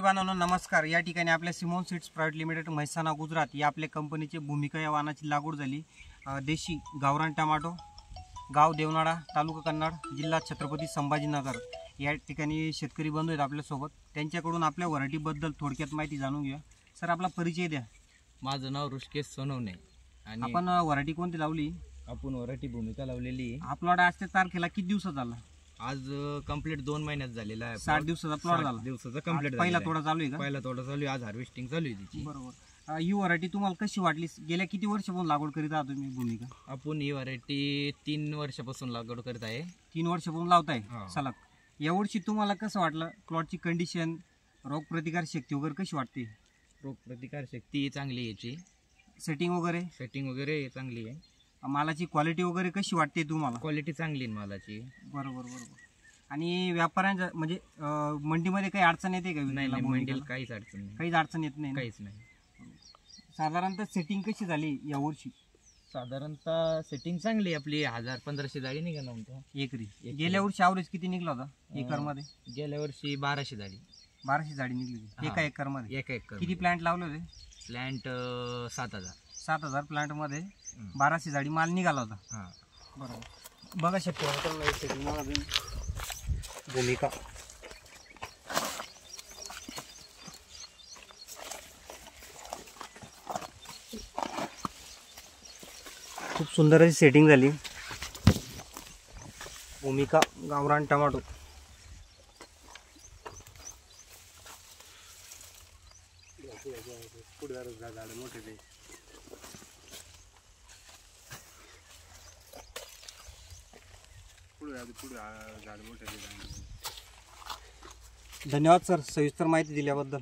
बांधवांनो नमस्कार। या ठिकाणी आपल्या Simon seeds private limited Mehsana Gujarat या आपल्या कंपनीचे भूमिका या वाहनाची लागवड झाली। देशी गावरान टमाटो, गाव देवनाडा, तालुका कन्नड, जिल्हा छत्रपती संभाजीनगर या ठिकाणी शेतकरी बंधू आहेत आपल्या सोबत। त्यांच्याकडून आपल्या व्हरायटी बद्दल थोडक्यात माहिती जाणून घेऊया। सर आपला परिचय द्या। माझं नाव ऋषिकेश सोनवणे आणि आपण व्हरायटी कोणती लावली? आपण व्हरायटी भूमिका लावलेली आहे। हा प्लॉट आज ते तारखेला किती दिवसात झाला? आज कंप्लीट 2 महिन्यात झालेला आहे। 60 दिवसाचा प्लॉट झाला। दिवसाचा कंप्लीट पहिला तोडा चालू आहे का? पहिला तोडा चालू आहे, आज हार्वेस्टिंग चालू आहे तिची। बरोबर। ही व्हरायटी तुम्हाला कशी वाटली? गेल्या किती वर्षापासून लागवड करीत आहात तुम्ही भूमिका? आपण ही व्हरायटी 3 वर्षापासून लागवड करत आहे। 3 वर्षापासून लावताय हा। सलग। यावर्षी तुम्हाला कसं वाटलं? प्लॉटची कंडिशन, रोगप्रतिकार शक्ती वगैरे कशी वाटते? रोगप्रतिकार शक्ती चांगली आहे याची, सेटिंग वगैरे चांगली आहे। मालाची क्वालिटी वगैरे कशी वाटते तुम्हाला? क्वालिटी चांगली आहे मालाची। बरोबर। आणि व्यापाऱ्यांच्या म्हणजे मंडीमध्ये काही अडचण येते का? नाही, मंडीला काहीच अडचण नाही, काहीच अडचण येत नाही? काहीच नाही। साधारणतः सेटिंग कशी झाली यावर्षी? साधारणतः सेटिंग चांगली आहे आपली। 1000-1500 जाळी निघाला होता एकरी। गेल्या वर्षी ॲव्हरेज किती निघला होता एकर मध्ये? गेल्या वर्षी 1200 जाळी। 1200 जाळी निघली एका एकर मध्ये? एका एकर। किती प्लांट लावले होते? प्लांट 7000। 7000 प्लांट मध्ये 1200 जाळी माल निघाला होता। हां बरोबर। बघा शेतकरी भूमिका खूप सुंदर अशी सेटिंग झाली। भूमिका गावरान टमाटो धन्यवाद सर सविस्तर माहिती दिल्याबद्दल।